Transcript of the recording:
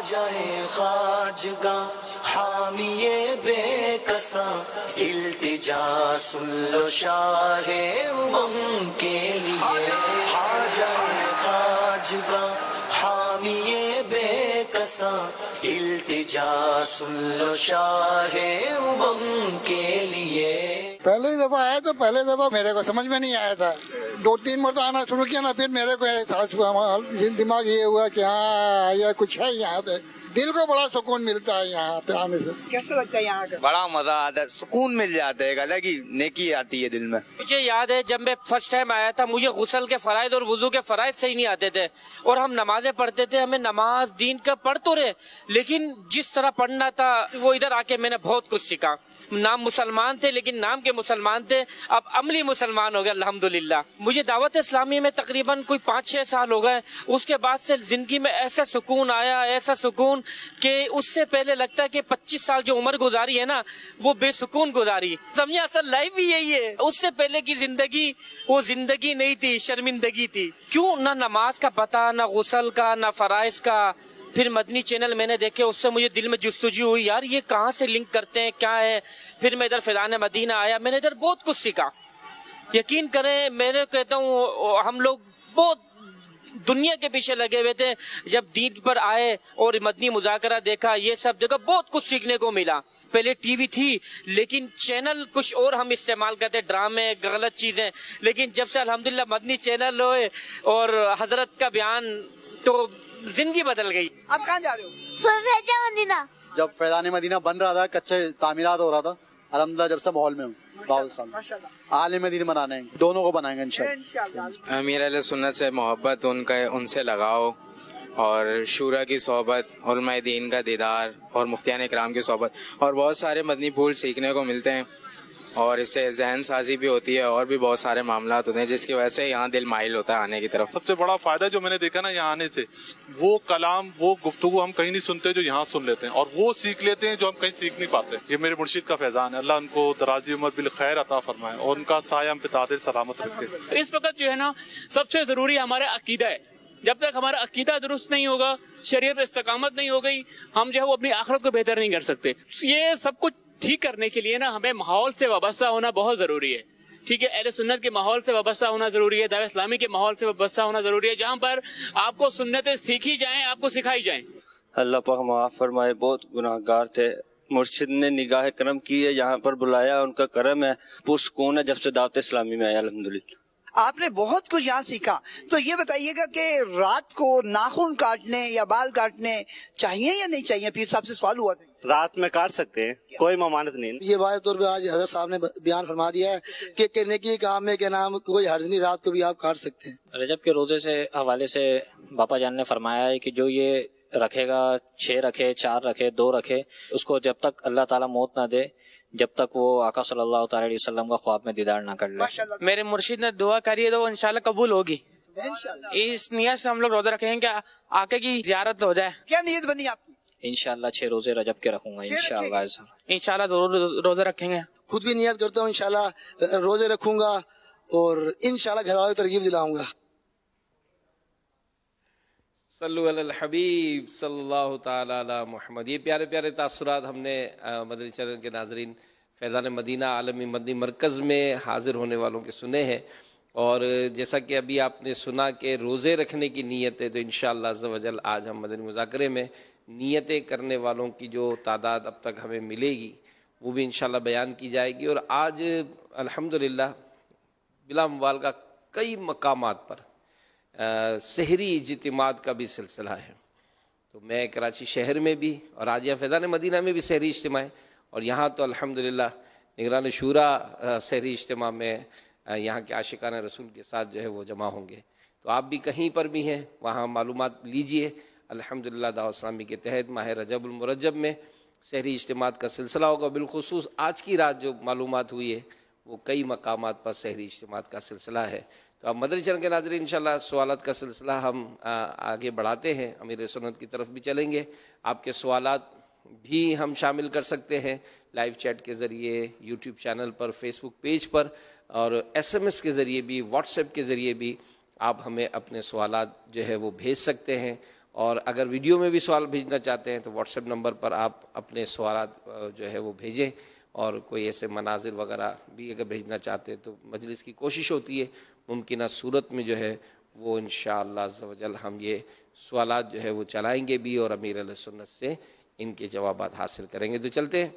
خواجہ خواجگاں حامی بے کساں التجا سن لو شاہ امم کے لیے خواجہ خواجگاں حامی بے کساں التجا سن لو شاہ امم کے لیے. پہلی دفعہ آیا تو پہلے دفعہ میرے کو سمجھ میں نہیں آیا تھا. 2-3 مرتبہ آنا شروع کیا نا، پھر میرے کو احساس ہوا، دماغ یہ ہوا کہ ہاں یہ کچھ ہے یہاں پہ. دل کو بڑا سکون ملتا ہے یہاں پہ آنے سے. کیسا لگتا ہے یہاں کا؟ بڑا مزہ آتا ہے، سکون مل جاتا ہے، ایک الگ ہی نیکی آتی ہے دل میں. مجھے یاد ہے جب میں فرسٹ ٹائم آیا تھا، مجھے غسل کے فرائض اور وضو کے فرائض صحیح نہیں آتے تھے، اور ہم نمازیں پڑھتے تھے. ہمیں نماز دین کا پڑھ تو رہے، لیکن جس طرح پڑھنا تھا وہ ادھر آ کے میں نے بہت کچھ سیکھا. نام مسلمان تھے لیکن نام کے مسلمان تھے، اب عملی مسلمان ہو گئے الحمدللہ. مجھے دعوت اسلامی میں تقریباً کوئی 5-6 سال ہو گئے. اس کے بعد سے زندگی میں ایسا سکون آیا، ایسا سکون کہ اس سے پہلے لگتا ہے کہ 25 سال جو عمر گزاری ہے نا وہ بے سکون گزاری. سمجھے اصل لائف ہی یہی ہے. اس سے پہلے کی زندگی وہ زندگی نہیں تھی، شرمندگی تھی. کیوں نہ نماز کا پتہ، نہ غسل کا، نہ فرائض کا. پھر مدنی چینل میں نے دیکھے، اس سے مجھے دل میں جستجو ہوئی، یار یہ کہاں سے لنک کرتے ہیں، کیا ہے. پھر میں ادھر فیضان مدینہ آیا، میں نے ادھر بہت کچھ سیکھا. یقین کریں میں کہتا ہوں ہم لوگ بہت دنیا کے پیچھے لگے ہوئے تھے، جب دین پر آئے اور مدنی مذاکرہ دیکھا، یہ سب دیکھا، بہت کچھ سیکھنے کو ملا. پہلے ٹی وی تھی لیکن چینل کچھ اور ہم استعمال کرتے، ڈرامے، غلط چیزیں. لیکن جب سے الحمدللہ مدنی چینل ہوئے اور حضرت کا بیان، تو زندگی بدل گئی. آپ کہاں جا رہے ہو؟ مدینہ. جب فیضان مدینہ بن رہا تھا، کچے تعمیرات ہو رہا تھا، الحمدللہ جب سے ماحول میں ہوں. عالم دین بنانے ہیں، دونوں کو بنائیں گے انشاءاللہ. امیر اہل سنت سے محبت، ان سے لگاؤ، اور شورا کی صحبت، علماء دین کا دیدار، اور مفتیان اکرام کی صحبت، اور بہت سارے مدنی پھول سیکھنے کو ملتے ہیں. اور اس سے ذہن سازی بھی ہوتی ہے، اور بھی بہت سارے معاملات ہوتے ہیں جس کی وجہ سے یہاں دل مائل ہوتا ہے آنے کی طرف. سب سے بڑا فائدہ جو میں نے دیکھا نا یہاں آنے سے، وہ کلام، وہ گفتگو ہم کہیں نہیں سنتے جو یہاں سن لیتے ہیں، اور وہ سیکھ لیتے ہیں جو ہم کہیں سیکھ نہیں پاتے. یہ میرے مرشد کا فیضان ہے، اللہ ان کو درازی عمر بالخیر عطا فرمائے اور ان کا سایہ ہم پہ دائر سلامت رکھے. اس وقت جو ہے نا سب سے ضروری ہمارا عقیدہ ہے. جب تک ہمارا عقیدہ درست نہیں ہوگا، شریعت پہ استقامت نہیں ہو گئی، ہم جو ہے وہ اپنی آخرت کو بہتر نہیں کر سکتے. یہ سب کچھ ٹھیک کرنے کے لیے نا ہمیں ماحول سے وابستہ ہونا بہت ضروری ہے. ٹھیک ہے، اہل سنت کے ماحول سے وابستہ ہونا ضروری ہے، دعوت اسلامی کے ماحول سے وابستہ ہونا ضروری ہے، جہاں پر آپ کو سنتیں سیکھی جائیں، آپ کو سکھائی جائیں. اللہ پاک معاف فرمائے، بہت گناہ گار تھے. مرشد نے نگاہ کرم کی ہے، یہاں پر بلایا، ان کا کرم ہے، پرسکون ہے جب سے دعوت اسلامی میں آیا الحمدللہ. آپ نے بہت کچھ یہاں سیکھا. تو یہ بتائیے گا کہ رات کو ناخن کاٹنے یا بال کاٹنے چاہیے یا نہیں چاہیے؟ پیر صاحب سے سوال ہوا تھا. رات میں کاٹ سکتے ہیں، کوئی ممانعت نہیں. یہ واضح طور پہ آج حضرت صاحب نے بیان فرما دیا ہے کہ کرنے کی کام میں کے نام کوئی حرج نہیں، رات کو بھی آپ کاٹ سکتے ہیں. رجب کے روزے سے حوالے سے باپا جان نے فرمایا ہے کہ جو یہ رکھے گا، 6 رکھے، 4 رکھے، 2 رکھے، اس کو جب تک اللہ تعالیٰ موت نہ دے، جب تک وہ آقا صلی اللہ تعالی علیہ وسلم کا خواب میں دیدار نہ کر لے. میرے مرشد نے دعا کری ہے تو انشاءاللہ قبول ہوگی. اس نیت سے ہم لوگ روزہ رکھیں گے کہ آقا کی زیارت ہو جائے. کیا نیت بنی آپ کی؟ انشاءاللہ 6 روزے رجب کے رکھوں گا انشاءاللہ. انشاءاللہ ضرور روزہ رکھیں گے. خود بھی نیت کرتا ہوں انشاءاللہ روزے رکھوں گا، اور انشاءاللہ گھر والوں کو ترغیب دلاؤں گا. صلو علی الحبیب صلی اللہ تعالی علی محمد. یہ پیارے پیارے تاثرات ہم نے مدنی چینل کے ناظرین فیضان مدینہ عالمی مدنی مرکز میں حاضر ہونے والوں کے سنے ہیں. اور جیسا کہ ابھی آپ نے سنا کہ روزے رکھنے کی نیت ہے، تو انشاءاللہ عز و جل آج ہم مدنی مذاکرے میں نیتیں کرنے والوں کی جو تعداد اب تک ہمیں ملے گی وہ بھی انشاءاللہ بیان کی جائے گی. اور آج الحمدللہ بلا مبالغہ کئی مقامات پر سحری اجتماعات کا بھی سلسلہ ہے. تو میں کراچی شہر میں بھی، اور آج یہاں فیضان مدینہ میں بھی سحری اجتماع ہے، اور یہاں تو الحمدللہ نگران شورا سحری اجتماع میں یہاں کے عاشقان رسول کے ساتھ جو ہے وہ جمع ہوں گے. تو آپ بھی کہیں پر بھی ہیں وہاں معلومات لیجئے. الحمدللہ دعوت اسلامی کے تحت ماہ رجب المرجب میں سحری اجتماعات کا سلسلہ ہوگا. بالخصوص آج کی رات جو معلومات ہوئی ہے وہ کئی مقامات پر سحری اجتماعات کا سلسلہ ہے. تو اب مدنی چینل کے ناظرین انشاءاللہ سوالات کا سلسلہ ہم آگے بڑھاتے ہیں، امیر سنت کی طرف بھی چلیں گے. آپ کے سوالات بھی ہم شامل کر سکتے ہیں لائیو چیٹ کے ذریعے، یوٹیوب چینل پر، فیس بک پیج پر، اور SMS کے ذریعے بھی، واٹس ایپ کے ذریعے بھی آپ ہمیں اپنے سوالات جو ہے وہ بھیج سکتے ہیں. اور اگر ویڈیو میں بھی سوال بھیجنا چاہتے ہیں تو واٹس ایپ نمبر پر آپ اپنے سوالات جو ہے وہ بھیجیں، اور کوئی ایسے مناظر وغیرہ بھی اگر بھیجنا چاہتے ہیں تو مجلس کی کوشش ہوتی ہے ممکنہ صورت میں جو ہے وہ انشاءاللہ عز و جل ہم یہ سوالات جو ہے وہ چلائیں گے بھی، اور امیر علیہ سنت سے ان کے جوابات حاصل کریں گے۔ تو چلتے ہیں